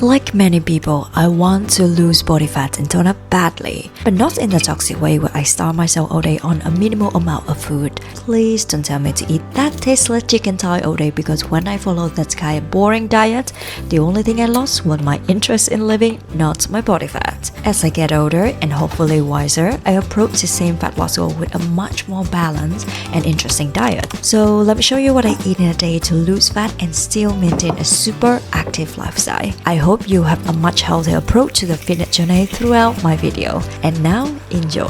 Like many people, I want to lose body fat and tone up badly, but not in the toxic way where I starve myself all day on a minimal amount of food. Please don't tell me to eat that tasteless chicken thigh all day, because when I followed that kind of boring diet, the only thing I lost was my interest in living, not my body fat. As I get older and hopefully wiser, I approach the same fat loss goal with a much more balanced and interesting diet. So let me show you what I eat in a day to lose fat and still maintain a super active lifestyle. I hope you have a much healthier approach to the fitness journey throughout my video. And now, enjoy!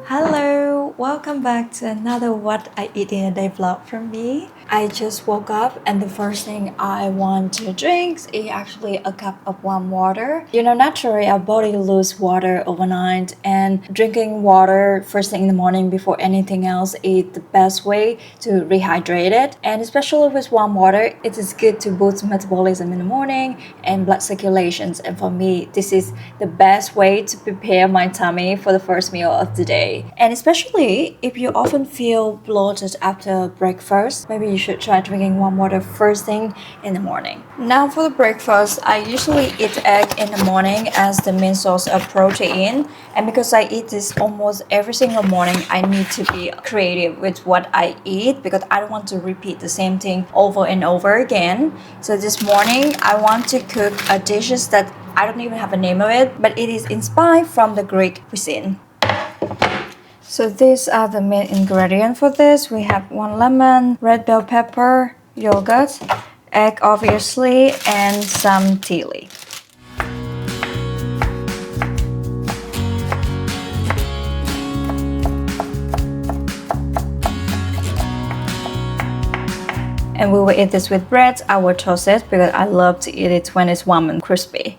Hello, welcome back to another What I Eat in a Day vlog from me. I just woke up and the first thing I want to drink is actually a cup of warm water. You know, naturally our body loses water overnight, and drinking water first thing in the morning before anything else is the best way to rehydrate it. And especially with warm water, it is good to boost metabolism in the morning and blood circulations. And for me, this is the best way to prepare my tummy for the first meal of the day. And especially if you often feel bloated after breakfast, maybe you should try drinking warm water first thing in the morning. Now for the breakfast, I usually eat egg in the morning as the main source of protein. And because I eat this almost every single morning, I need to be creative with what I eat because I don't want to repeat the same thing over and over again. So this morning, I want to cook a dish that I don't even have a name of it, but it is inspired from the Greek cuisine. So these are the main ingredients for this. We have 1 lemon, red bell pepper, yogurt, egg obviously, and some tea leaf. And we will eat this with bread. I will toast it because I love to eat it when it's warm and crispy.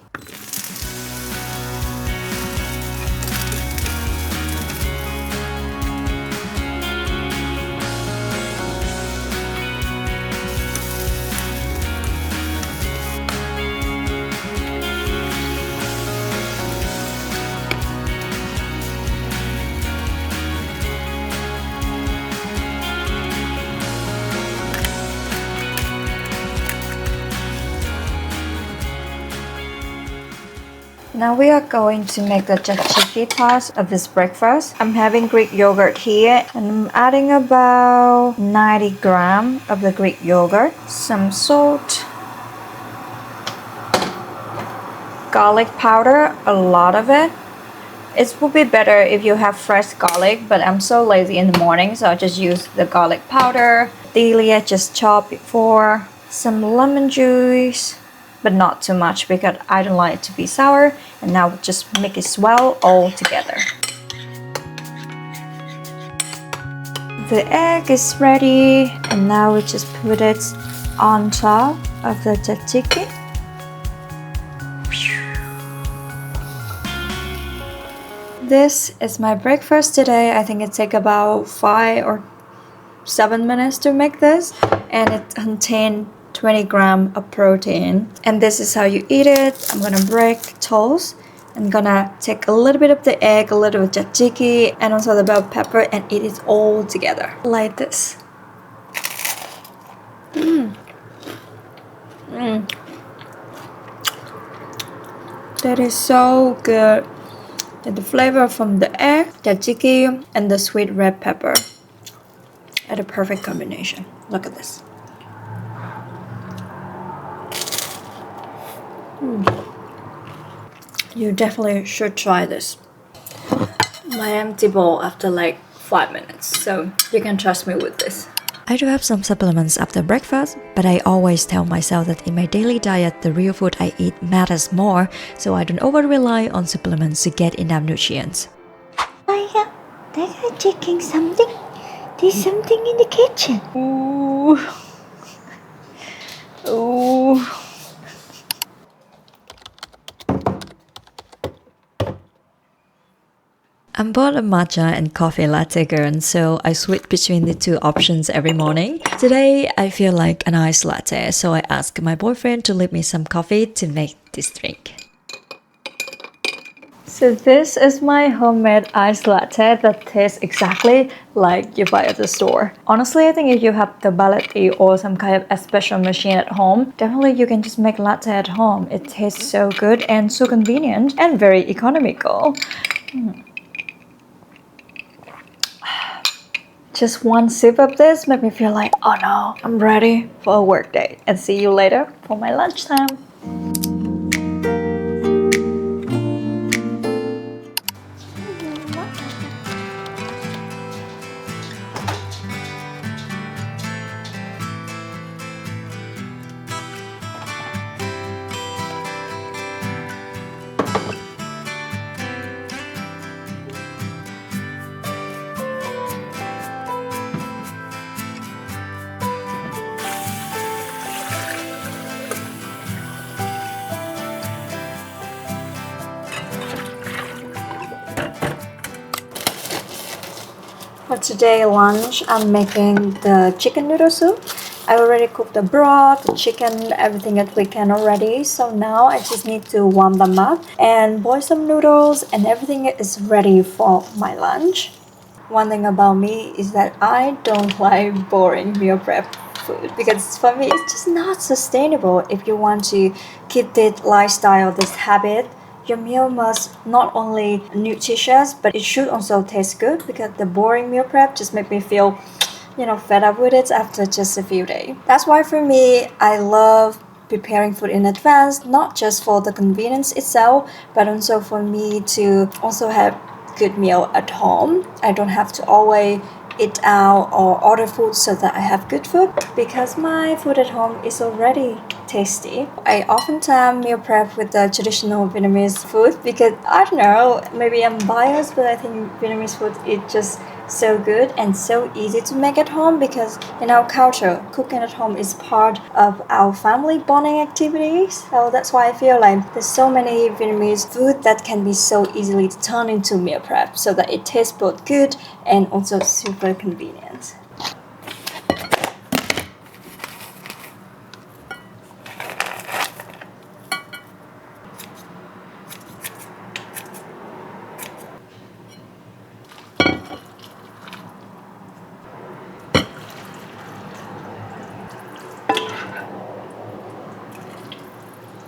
Now we are going to make the tzatziki part of this breakfast. I'm having Greek yogurt here and I'm adding about 90 grams of the Greek yogurt, some salt, garlic powder, a lot of it. It would be better if you have fresh garlic, but I'm so lazy in the morning, so I just use the garlic powder. Delia just chopped before, some lemon juice, but not too much because I don't like it to be sour. And now just make it swell all together. The egg is ready, and now we just put it on top of the tzatziki. This is my breakfast today. I think it takes about 5 or 7 minutes to make this, and it contains 20 grams of protein. And this is how you eat it. I'm gonna break toast. I'm gonna take a little bit of the egg, a little bit of tzatziki, and also the bell pepper and eat it all together like this. That is so good. And the flavor from the egg, tzatziki, and the sweet red pepper are a perfect combination. Look at this. You definitely should try this. My empty bowl after like 5 minutes, so you can trust me with this. I do have some supplements after breakfast, but I always tell myself that in my daily diet, the real food I eat matters more, so I don't over-rely on supplements to get enough nutrients. Maya, they are checking something. There's something in the kitchen. Ooh. Ooh. I'm I'm both a matcha and coffee latte girl, so I switch between the two options every morning. Today, I feel like an iced latte, so I asked my boyfriend to leave me some coffee to make this drink. So this is my homemade iced latte that tastes exactly like you buy at the store. Honestly, I think if you have the Latte or some kind of a special machine at home, definitely you can just make latte at home. It tastes so good and so convenient and very economical. Just one sip of this made me feel like, oh no, I'm ready for a work day. And see you later for my lunchtime. For today lunch, I'm making the chicken noodle soup. I already cooked the broth, the chicken, everything at weekend already. So now I just need to warm them up and boil some noodles and everything is ready for my lunch. One thing about me is that I don't like boring meal prep food because for me it's just not sustainable. If you want to keep this lifestyle, this habit, your meal must not only nutritious but it should also taste good because the boring meal prep just make me feel fed up with it after just a few days. That's why for me I love preparing food in advance, not just for the convenience itself, but also for me to also have good meal at home. I don't have to always eat out or order food so that I have good food because my food at home is already tasty. I oftentimes meal prep with the traditional Vietnamese food because I don't know, maybe I'm biased, but I think Vietnamese food is just so good and so easy to make at home because in our culture, cooking at home is part of our family bonding activities. So that's why I feel like there's so many Vietnamese food that can be so easily turned into meal prep so that it tastes both good and also super convenient.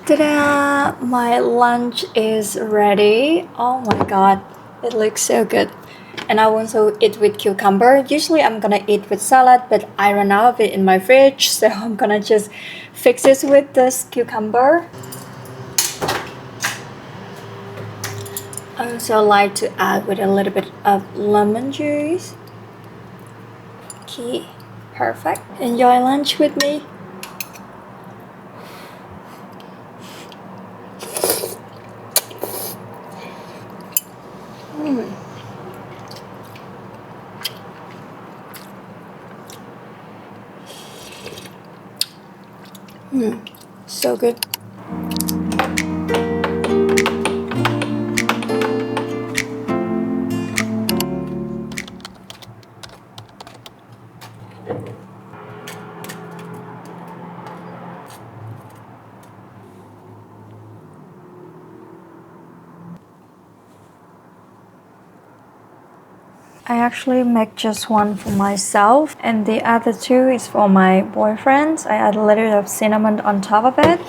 Ta-da! My lunch is ready. Oh my god, it looks so good. And I also eat with cucumber. Usually I'm gonna eat with salad, but I ran out of it in my fridge, so I'm gonna just fix this with this cucumber. I also like to add with a little bit of lemon juice. Okay, perfect. Enjoy lunch with me. So good. I actually make just one for myself and the other two is for my boyfriend. I add a little bit of cinnamon on top of it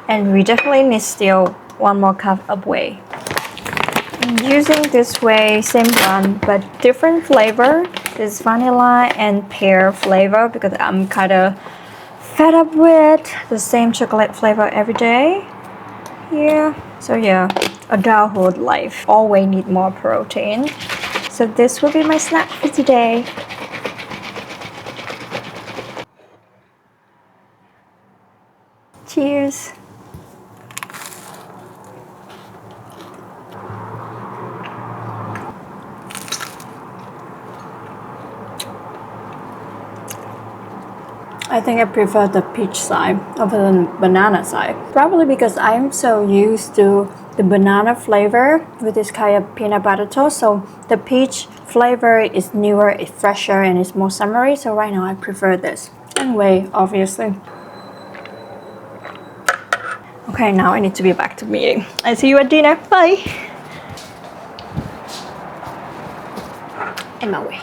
and we definitely need still 1 more cup of whey. I'm using this whey, same brand but different flavor. This vanilla and pear flavor because I'm kind of fed up with the same chocolate flavor every day. So adulthood life always need more protein. So this will be my snack for today. Cheers! I think I prefer the peach side over the banana side. Probably because I'm so used to the banana flavor with this kind of peanut butter toast. So the peach flavor is newer, it's fresher, and it's more summery. So right now I prefer this. And Whey, obviously. Okay, now I need to be back to meeting. I see you at dinner. Bye. In my way.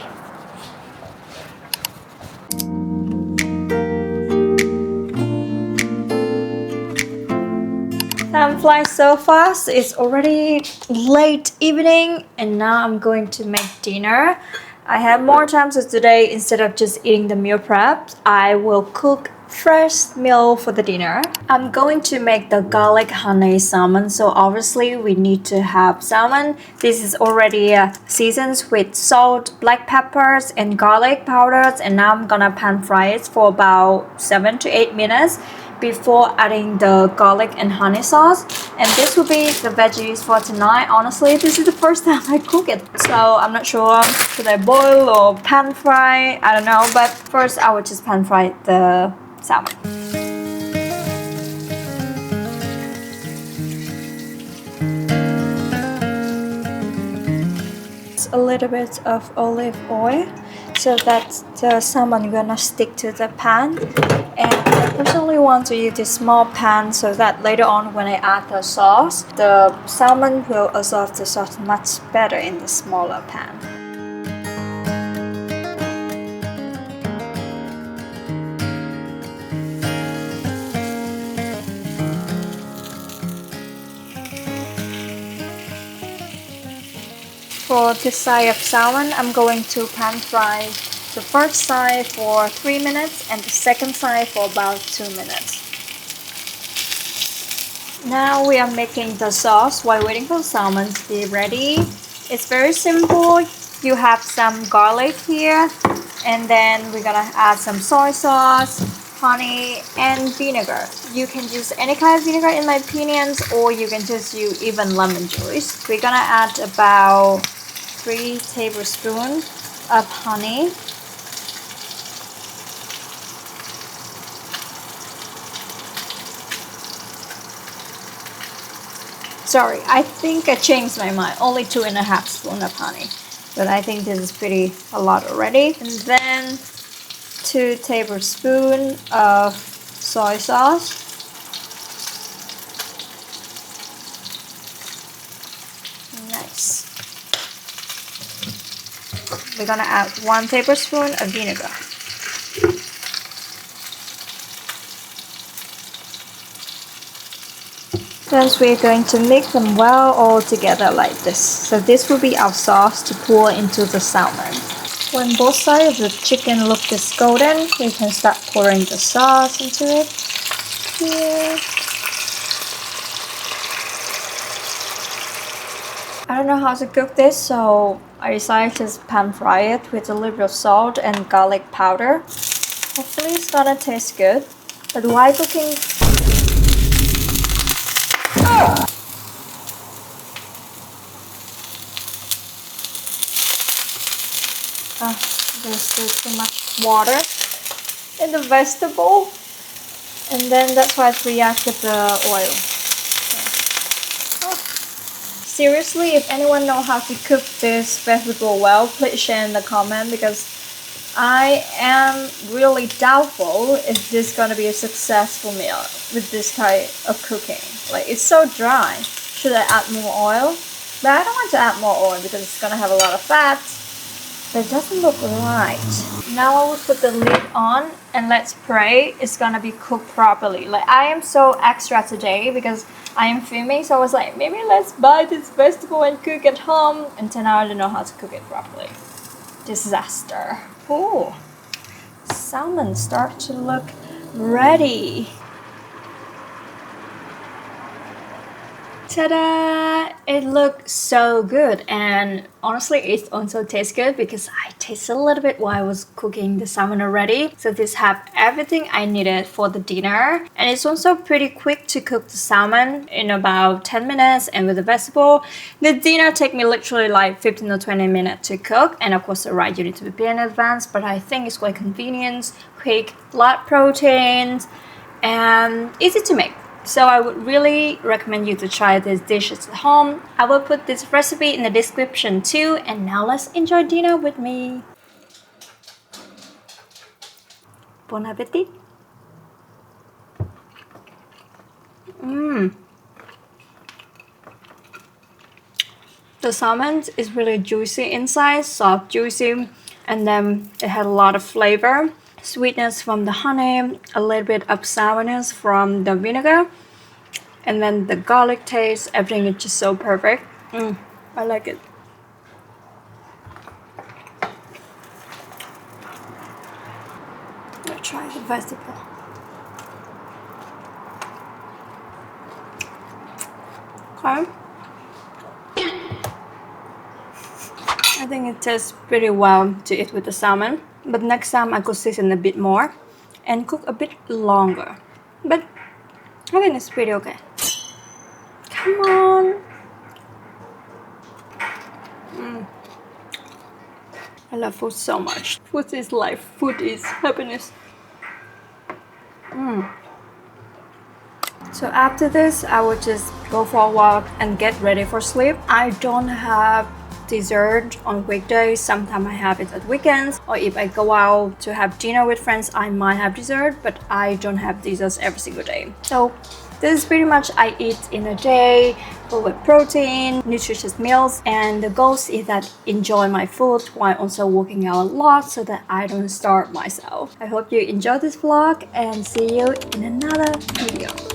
Time flies so fast. It's already late evening and now I'm going to make dinner. I have more time, so today instead of just eating the meal prep, I will cook fresh meal for the dinner. I'm going to make the garlic honey salmon, so obviously we need to have salmon. This is already seasoned with salt, black peppers and garlic powders, and now I'm gonna pan fry it for about 7 to 8 minutes before adding the garlic and honey sauce. And this will be the veggies for tonight. Honestly, this is the first time I cook it, so I'm not sure should I boil or pan fry, I don't know, but first I will just pan fry the salmon. A little bit of olive oil so that the salmon will not stick to the pan, and I personally want to use this small pan so that later on when I add the sauce, the salmon will absorb the sauce much better in the smaller pan. For this side of salmon, I'm going to pan fry the first side for 3 minutes and the second side for about 2 minutes. Now we are making the sauce while waiting for salmon to be ready. It's very simple. You have some garlic here, and then we're gonna add some soy sauce, honey, and vinegar. You can use any kind of vinegar in my opinion, or you can just use even lemon juice. We're gonna add about 3 tablespoons of honey. Sorry, I think I changed my mind. Only 2.5 spoons of honey. But I think this is a lot already. And then 2 tablespoons of soy sauce. Nice. We're gonna add 1 tablespoon of vinegar. Then we're going to mix them well all together like this. So this will be our sauce to pour into the salmon. When both sides of the chicken look this golden, we can start pouring the sauce into it. Here. I don't know how to cook this, so I decided to just pan fry it with a little bit of salt and garlic powder. Hopefully it's gonna taste good. But while cooking, there's still too much water in the vegetable, and then that's why it's reacted the oil. Seriously, if anyone knows how to cook this vegetable well, please share in the comment, because I am really doubtful if this is gonna be a successful meal with this kind of cooking. Like, it's so dry. Should I add more oil? But I don't want to add more oil because it's gonna have a lot of fat. But it doesn't look right. Now I will put the lid on and let's pray it's gonna be cooked properly. Like, I am so extra today because I am filming, so I was like, maybe let's buy this vegetable and cook at home. And then I don't know how to cook it properly. Disaster. Ooh, salmon start to look ready. Ta-da! It looks so good, and honestly it also tastes good because I tasted a little bit while I was cooking the salmon already. So this have everything I needed for the dinner, and it's also pretty quick to cook the salmon in about 10 minutes, and with the vegetable, the dinner take me literally like 15 or 20 minutes to cook. And of course the rice you need to prepare in advance, but I think it's quite convenient quick, lot proteins, and easy to make. So I would really recommend you to try these dishes at home. I will put this recipe in the description too. And now let's enjoy dinner with me. Bon appetit! The salmon is really juicy inside, soft, juicy, and then it had a lot of flavor. Sweetness from the honey, a little bit of sourness from the vinegar, and then the garlic taste. Everything is just so perfect. I like it. Let's try the vegetable. Okay. I think it tastes pretty well to eat with the salmon, but next time I could season a bit more and cook a bit longer. But I think it's pretty okay. Come on. I love food so much. Food is life. Food is happiness. So after this, I will just go for a walk and get ready for sleep. I don't have dessert on weekdays. Sometimes I have it at weekends, or if I go out to have dinner with friends, I might have dessert, but I don't have desserts every single day. So this is pretty much I eat in a day, full with protein, nutritious meals, and the goal is that enjoy my food while also working out a lot so that I don't starve myself. I hope you enjoyed this vlog and see you in another video.